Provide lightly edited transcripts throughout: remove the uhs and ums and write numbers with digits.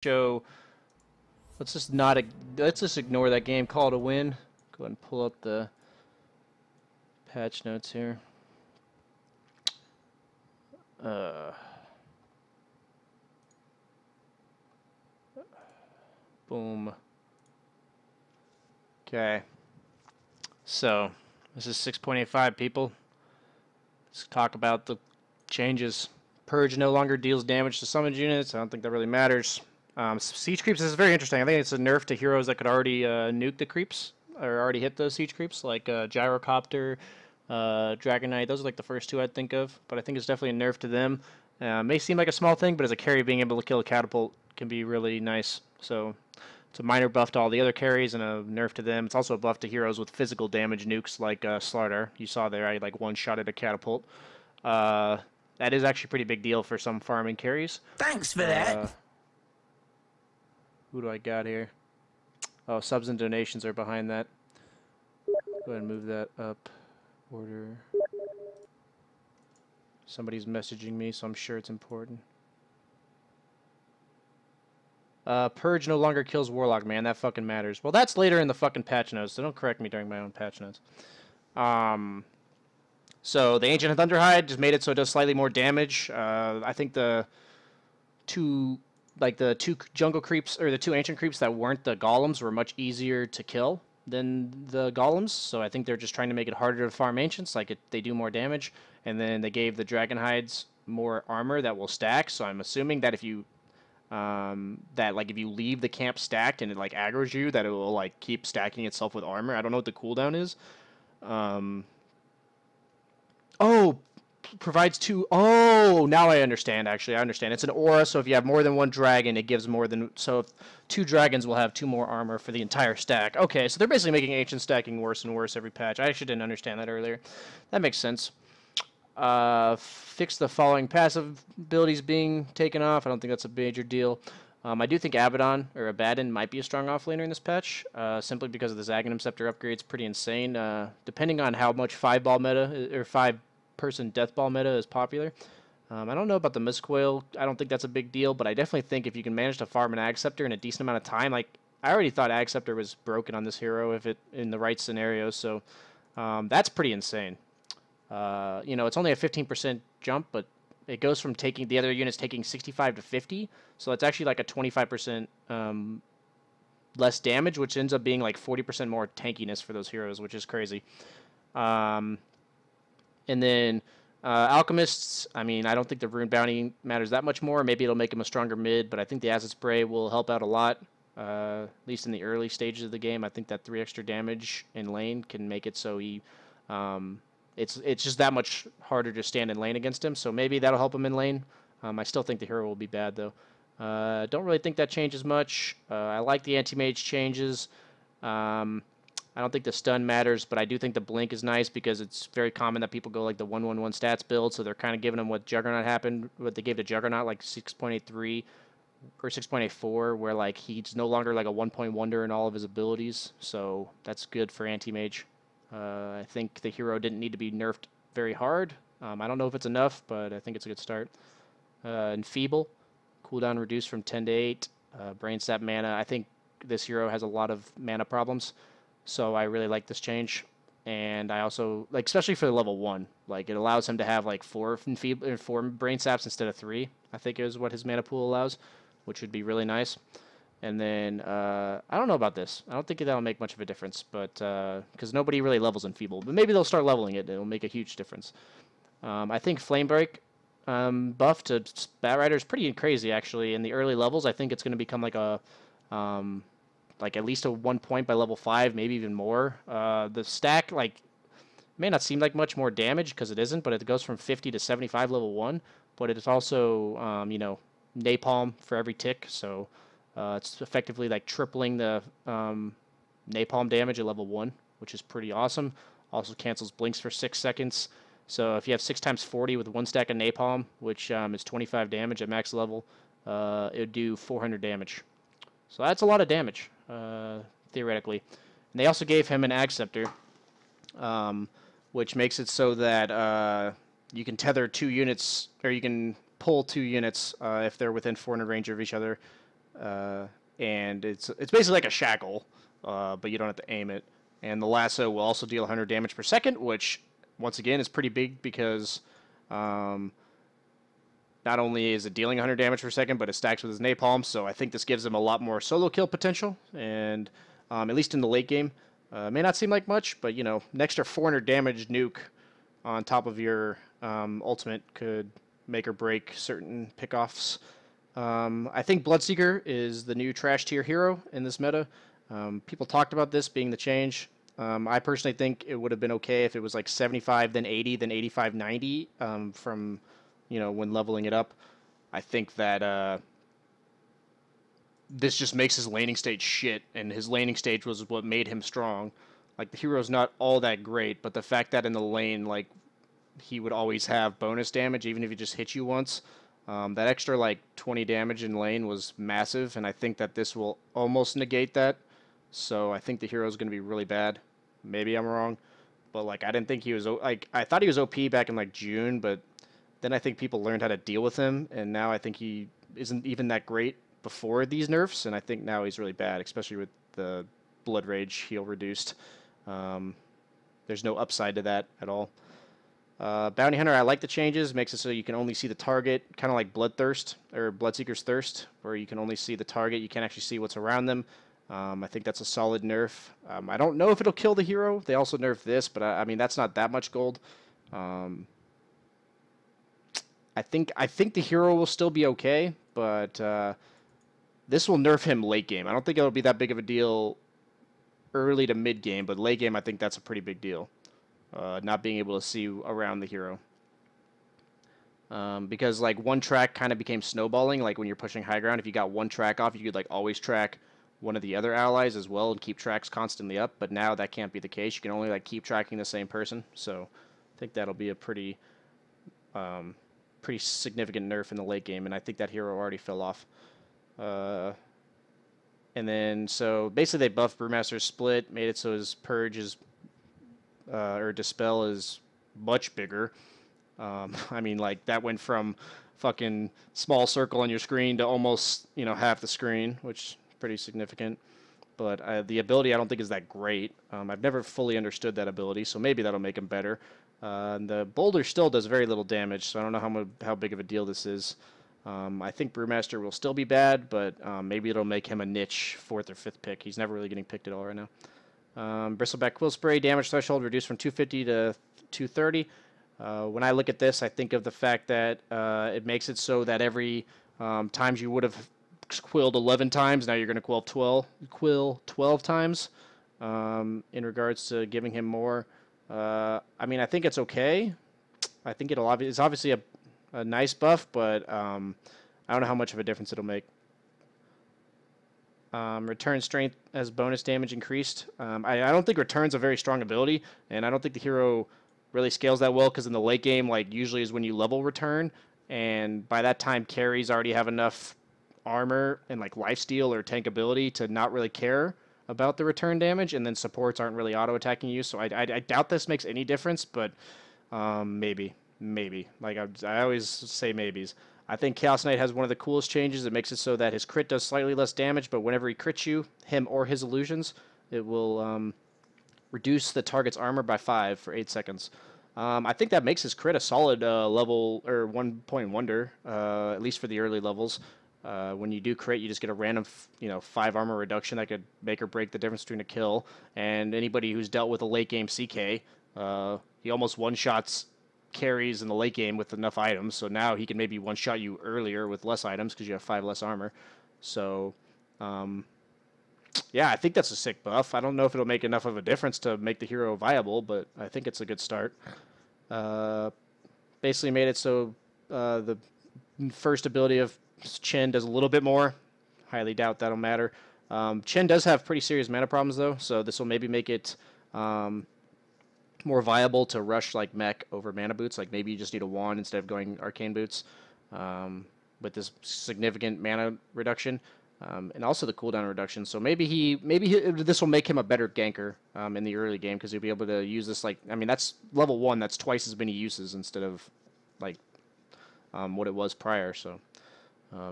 show. Let's just not. Let's just ignore that game. Call it a win. Go ahead and pull up the patch notes here. Boom. Okay. So this is 6.85 people. Let's talk about the changes. Purge no longer deals damage to summoned units. I don't think that really matters. Siege creeps is very interesting. I think it's a nerf to heroes that could already nuke the creeps or already hit those siege creeps, like Gyrocopter, Dragon Knight. Those are like the first two I'd think of, but I think it's definitely a nerf to them. May seem like a small thing, but as a carry, being able to kill a catapult can be really nice. So it's a minor buff to all the other carries and a nerf to them. It's also a buff to heroes with physical damage nukes like Slardar. You saw there, I like one-shotted a catapult. That is actually a pretty big deal for some farming carries. Thanks for that. Who do I got here? Oh, subs and donations are behind that. Go ahead and move that up. Order. Somebody's messaging me, so I'm sure it's important. Purge no longer kills Warlock, man. That fucking matters. Well, that's later in the fucking patch notes, so don't correct me during my own patch notes. So the Ancient Thunderhide just made it so it does slightly more damage. I think the two jungle creeps, or the two ancient creeps that weren't the golems, were much easier to kill than the golems. So I think they're just trying to make it harder to farm ancients, they do more damage. And then they gave the dragon hides more armor that will stack. So I'm assuming that if you if you leave the camp stacked and it like aggroes you, that it will like keep stacking itself with armor. I don't know what the cooldown is. Provides two. Oh, now I understand. Actually, I understand. It's an aura, so if you have more than one dragon, it gives more than. So if two dragons will have two more armor for the entire stack. Okay, so they're basically making ancient stacking worse and worse every patch. I actually didn't understand that earlier. That makes sense. Fix the following passive abilities being taken off. I don't think that's a major deal. I do think Abaddon might be a strong offlaner in this patch, simply because of this Aghanim Scepter upgrade. It's pretty insane. Depending on how much 5-ball meta, or 5-person deathball meta is popular. I don't know about the Mistcoil. I don't think that's a big deal, but I definitely think if you can manage to farm an Ag Scepter in a decent amount of time, like, I already thought Ag Scepter was broken on this hero if it in the right scenario, so that's pretty insane. It's only a 15% jump, but it goes from taking the other units taking 65 to 50, so it's actually like a 25% less damage, which ends up being like 40% more tankiness for those heroes, which is crazy. And then Alchemists, I mean, I don't think the Rune Bounty matters that much more. Maybe it'll make him a stronger mid, but I think the Acid Spray will help out a lot, at least in the early stages of the game. I think that 3 extra damage in lane can make it so he... It's just that much harder to stand in lane against him, so maybe that'll help him in lane. I still think the hero will be bad, though. Don't really think that changes much. I like the anti-mage changes. I don't think the stun matters, but I do think the blink is nice because it's very common that people go like the 1-1-1 stats build, so they're kind of giving him what they gave to Juggernaut, like 6.83 or 6.84, where like he's no longer like a 1-point wonder in all of his abilities, so that's good for anti-mage. I think the hero didn't need to be nerfed very hard. I don't know if it's enough, but I think it's a good start. Enfeeble, cooldown reduced from 10 to 8. Brain Sap mana, I think this hero has a lot of mana problems, so I really like this change. And I also, like, especially for the level 1, like, it allows him to have, like, 4 Brain Saps instead of 3, I think is what his mana pool allows, which would be really nice. And then, I don't know about this. I don't think that'll make much of a difference, but, because nobody really levels Enfeeble. But maybe they'll start leveling it, and it'll make a huge difference. I think Flame Break buff to Bat Rider is pretty crazy, actually. In the early levels, I think it's going to become like a, like at least a 1 point by level 5, maybe even more. The stack, like, may not seem like much more damage, because it isn't, but it goes from 50 to 75 level 1. But it is also, napalm for every tick, so... it's effectively like tripling the napalm damage at level 1, which is pretty awesome. Also cancels blinks for 6 seconds. So if you have 6 times 40 with 1 stack of napalm, which is 25 damage at max level, it would do 400 damage. So that's a lot of damage, theoretically. And they also gave him an Ag Scepter, which makes it so that you can tether 2 units, or you can pull 2 units if they're within 400 range of each other. and it's basically like a shackle, but you don't have to aim it. And the lasso will also deal 100 damage per second, which once again is pretty big because not only is it dealing 100 damage per second, but it stacks with his napalm. So I think this gives him a lot more solo kill potential, and at least in the late game, may not seem like much, but an extra 400 damage nuke on top of your ultimate could make or break certain pickoffs. I think Bloodseeker is the new trash tier hero in this meta. People talked about this being the change. I personally think it would have been okay if it was like 75, then 80, then 85, 90 from when leveling it up. I think that this just makes his laning stage shit, and his laning stage was what made him strong. Like, the hero's not all that great, but the fact that in the lane, like, he would always have bonus damage, even if he just hit you once, that extra, like, 20 damage in lane was massive, and I think that this will almost negate that. So I think the hero's going to be really bad. Maybe I'm wrong, but, like, I didn't think he was, like, I thought he was OP back in, like, June, but then I think people learned how to deal with him, and now I think he isn't even that great before these nerfs, and I think now he's really bad, especially with the Blood Rage heal reduced. There's no upside to that at all. Bounty Hunter, I like the changes. Makes it so you can only see the target, kind of like Bloodthirst, or Bloodseeker's Thirst, where you can only see the target. You can't actually see what's around them. I think that's a solid nerf. I don't know if it'll kill the hero. They also nerfed this, but I mean, that's not that much gold. I think the hero will still be okay, but this will nerf him late game. I don't think it'll be that big of a deal early to mid game, but late game I think that's a pretty big deal. Not being able to see around the hero. Because like one track kind of became snowballing, like when you're pushing high ground, if you got one track off, you could like always track one of the other allies as well and keep tracks constantly up, but now that can't be the case. You can only like keep tracking the same person, so I think that'll be a pretty significant nerf in the late game, and I think that hero already fell off. And then, so basically they buffed Brewmaster's Split, made it so his Purge is, or Dispel is much bigger. I mean, like, that went from fucking small circle on your screen to almost, half the screen, which is pretty significant. But the ability I don't think is that great. I've never fully understood that ability, so maybe that'll make him better. And the Boulder still does very little damage, so I don't know how big of a deal this is. I think Brewmaster will still be bad, but maybe it'll make him a niche 4th or 5th pick. He's never really getting picked at all right now. Bristleback Quill Spray, damage threshold reduced from 250 to 230. When I look at this, I think of the fact that it makes it so that every times you would have quilled 11 times, now you're going to quill 12 times in regards to giving him more. I mean, I think it's okay. I think it's obviously a nice buff, but I don't know how much of a difference it'll make. Return strength as bonus damage increased. I don't think return's a very strong ability, and I don't think the hero really scales that well, because in the late game, like, usually is when you level return, and by that time carries already have enough armor and like lifesteal or tank ability to not really care about the return damage, and then supports aren't really auto attacking you, so I doubt this makes any difference, but maybe. Like, I always say maybes. I think Chaos Knight has one of the coolest changes. It makes it so that his crit does slightly less damage, but whenever he crits you, him or his illusions, it will reduce the target's armor by 5 for 8 seconds. I think that makes his crit a solid level or 1-point wonder, at least for the early levels. When you do crit, you just get a random 5 armor reduction that could make or break the difference between a kill. And anybody who's dealt with a late game CK, he almost one-shots carries in the late game with enough items, so now he can maybe one-shot you earlier with less items because you have 5 less armor. So yeah, I think that's a sick buff. I don't know if it'll make enough of a difference to make the hero viable, but I think it's a good start. Basically made it so the first ability of Chen does a little bit more. Highly doubt that'll matter. Chen does have pretty serious mana problems, though, so this will maybe make it more viable to rush like mech over mana boots. Like, maybe you just need a wand instead of going arcane boots with this significant mana reduction, and also the cooldown reduction. So maybe this will make him a better ganker in the early game, because he'll be able to use this, like, I mean, that's level 1, that's twice as many uses instead of like what it was prior. So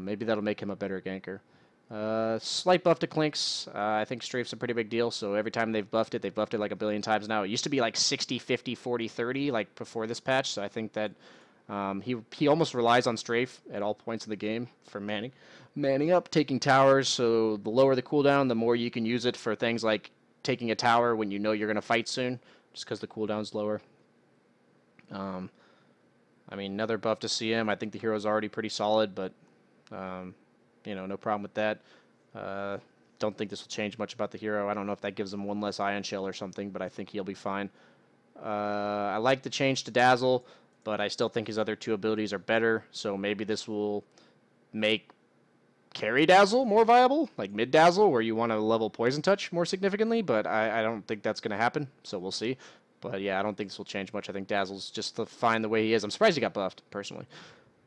maybe that'll make him a better ganker. Slight buff to Clinks. I think Strafe's a pretty big deal, so every time they've buffed it like a billion times now. It used to be like 60, 50, 40, 30, like before this patch, so I think that he almost relies on Strafe at all points in the game for manning up, taking towers, so the lower the cooldown, the more you can use it for things like taking a tower when you know you're going to fight soon, just because the cooldown's lower. I mean, another buff to CM. I think the hero's already pretty solid, but you know, no problem with that. Don't think this will change much about the hero. I don't know if that gives him one less Ion Shell or something, but I think he'll be fine. I like the change to Dazzle, but I still think his other two abilities are better, so maybe this will make carry Dazzle more viable, like mid Dazzle, where you want to level Poison Touch more significantly, but I don't think that's going to happen, so we'll see. But yeah, I don't think this will change much. I think Dazzle's just fine the way he is. I'm surprised he got buffed, personally.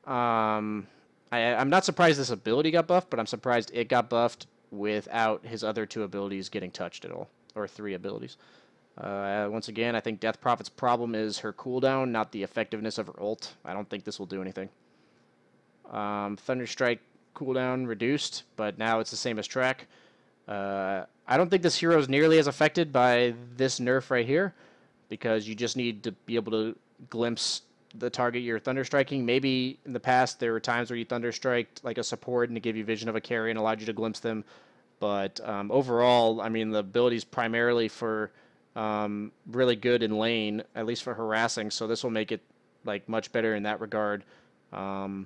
I'm not surprised this ability got buffed, but I'm surprised it got buffed without his other two abilities getting touched at all, or three abilities. Once again, I think Death Prophet's problem is her cooldown, not the effectiveness of her ult. I don't think this will do anything. Thunderstrike cooldown reduced, but now it's the same as Track. I don't think this hero is nearly as affected by this nerf right here, because you just need to be able to glimpse the target you're Thunderstriking. Maybe in the past there were times where you Thunderstriked like a support and to give you vision of a carry and allowed you to glimpse them. But overall, I mean, the ability's primarily for really good in lane, at least for harassing. So this will make it like much better in that regard, and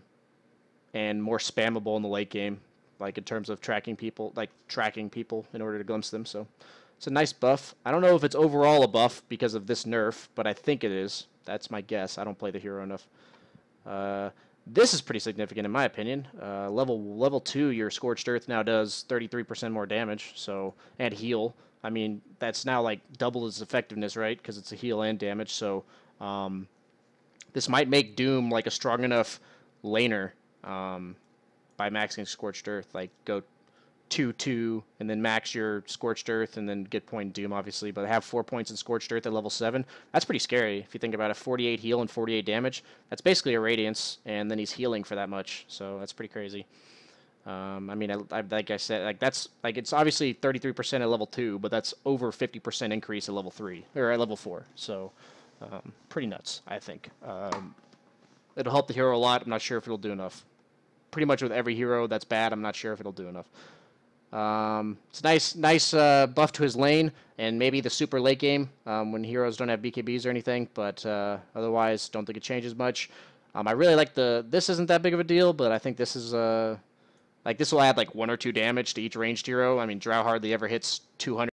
more spammable in the late game, like in terms of tracking people in order to glimpse them. So it's a nice buff. I don't know if it's overall a buff because of this nerf, but I think it is. That's my guess. I don't play the hero enough. This is pretty significant in my opinion. Level 2, your Scorched Earth now does 33% more damage, so, and heal. I mean, that's now like double its effectiveness, right? Because it's a heal and damage. So this might make Doom like a strong enough laner by maxing Scorched Earth. Like go 2/2 and then max your Scorched Earth and then get point Doom, obviously. But have 4 points in Scorched Earth at level 7. That's pretty scary if you think about it. 48 heal and 48 damage. That's basically a Radiance, and then he's healing for that much. So that's pretty crazy. I mean, like I said, like that's like it's obviously 33% at level 2, but that's over 50% increase at level 3 or at level 4. So pretty nuts, I think. It'll help the hero a lot. I'm not sure if it'll do enough. Pretty much with every hero that's bad, I'm not sure if it'll do enough. It's nice buff to his lane, and maybe the super late game when heroes don't have BKBs or anything. But otherwise, don't think it changes much. I really like this isn't that big of a deal, but I think this is like this will add like 1 or 2 damage to each ranged hero. I mean, Drow hardly ever hits 200.